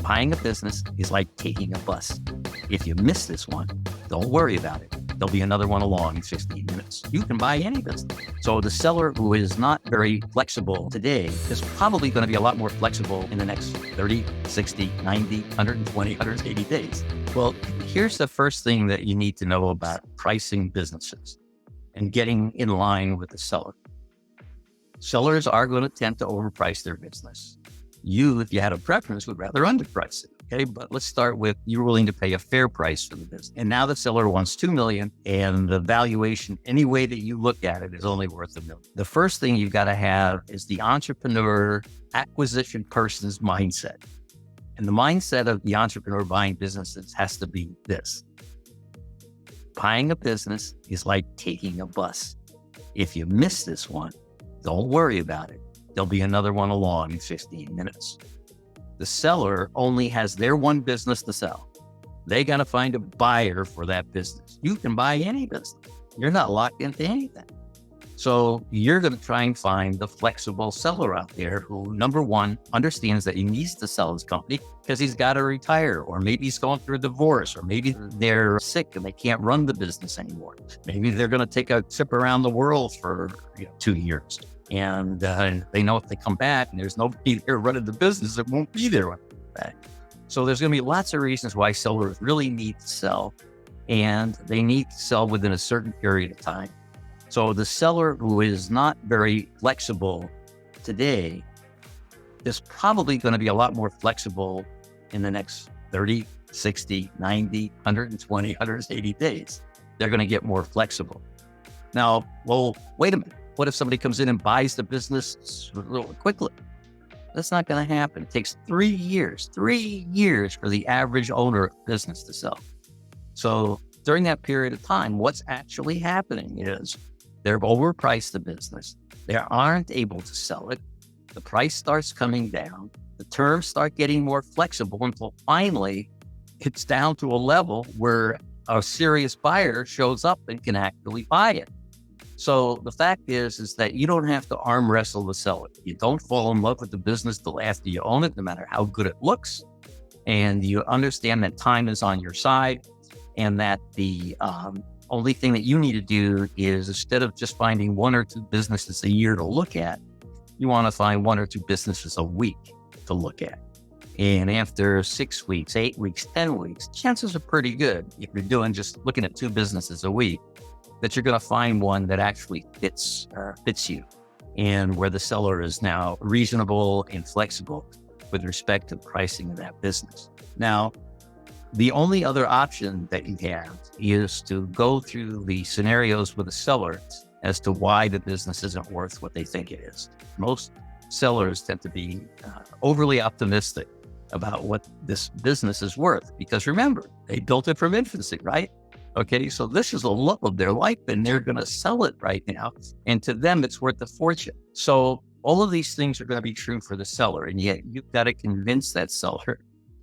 Buying a business is like taking a bus. If you miss this one, don't worry about it. There'll be another one along in 15 minutes. You can buy any business. So the seller who is not very flexible today is probably going to be a lot more flexible in the next 30, 60, 90, 120, 180 days. Well, here's the first thing that you need to know about pricing businesses and getting in line with the seller. Sellers are going to tend to overprice their business. You, if you had a preference, would rather underprice it. Okay, but let's start with you're willing to pay a fair price for the business. And now the seller wants $2 million, and the valuation, any way that you look at it, is only worth $1 million. The first thing you've got to have is the entrepreneur acquisition person's mindset. And the mindset of the entrepreneur buying businesses has to be this. Buying a business is like taking a bus. If you miss this one, don't worry about it. There'll be another one along in 15 minutes. The seller only has their one business to sell. They got to find a buyer for that business. You can buy any business. You're not locked into anything. So you're going to try and find the flexible seller out there who, number one, understands that he needs to sell his company because he's got to retire, or maybe he's going through a divorce, or maybe they're sick and they can't run the business anymore. Maybe they're going to take a trip around the world for 2 years. And they know if they come back and there's nobody there running the business, it won't be there when they come back. So there's going to be lots of reasons why sellers really need to sell, and they need to sell within a certain period of time. So the seller who is not very flexible today is probably going to be a lot more flexible in the next 30, 60, 90, 120, 180 days. They're going to get more flexible. Now, well, wait a minute. What if somebody comes in and buys the business real quickly? That's not going to happen. It takes 3 years for the average owner of business to sell. So during that period of time, what's actually happening is they've overpriced the business. They aren't able to sell it. The price starts coming down. The terms start getting more flexible until finally it's down to a level where a serious buyer shows up and can actually buy it. So the fact is that you don't have to arm wrestle the seller. You don't fall in love with the business till after you own it, no matter how good it looks. And you understand that time is on your side, and that the only thing that you need to do is, instead of just finding 1 or 2 businesses a year to look at, you want to find 1 or 2 businesses a week to look at. And after 6 weeks, 8 weeks, 10 weeks, chances are pretty good, if you're doing just looking at 2 businesses a week, that you're going to find one that actually fits you, and where the seller is now reasonable and flexible with respect to pricing of that business. Now, the only other option that you have is to go through the scenarios with the seller as to why the business isn't worth what they think it is. Most sellers tend to be overly optimistic about what this business is worth, because remember, they built it from infancy, right? Okay, so this is a love of their life, and they're going to sell it right now. And to them, it's worth a fortune. So all of these things are going to be true for the seller. And yet you've got to convince that seller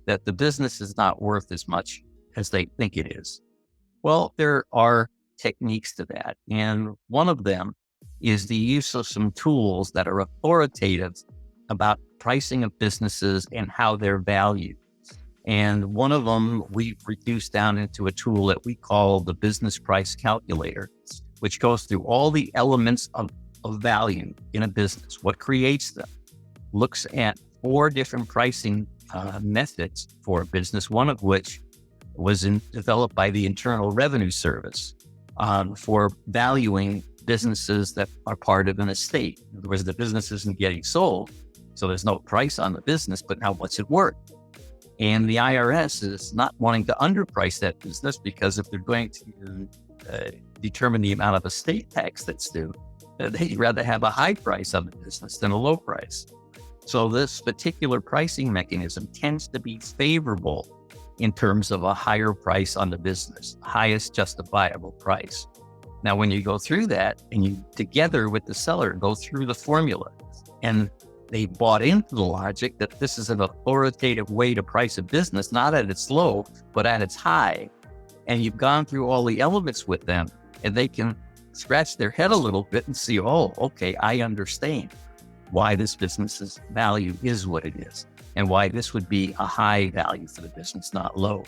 that the business is not worth as much as they think it is. Well, there are techniques to that. And one of them is the use of some tools that are authoritative about pricing of businesses and how they're valued. And one of them we've reduced down into a tool that we call the business price calculator, which goes through all the elements of value in a business, what creates them, looks at 4 different pricing methods for a business, one of which was developed by the Internal Revenue Service for valuing businesses that are part of an estate. In other words, the business isn't getting sold, so there's no price on the business, but now what's it worth? And the IRS is not wanting to underprice that business, because if they're going to determine the amount of estate tax that's due, they'd rather have a high price on the business than a low price. So this particular pricing mechanism tends to be favorable in terms of a higher price on the business, highest justifiable price. Now, when you go through that and you, together with the seller, go through the formula, and they bought into the logic that this is an authoritative way to price a business, not at its low, but at its high. And you've gone through all the elements with them, and they can scratch their head a little bit and see, oh, okay, I understand why this business's value is what it is. and why this would be a high value for the business, not low.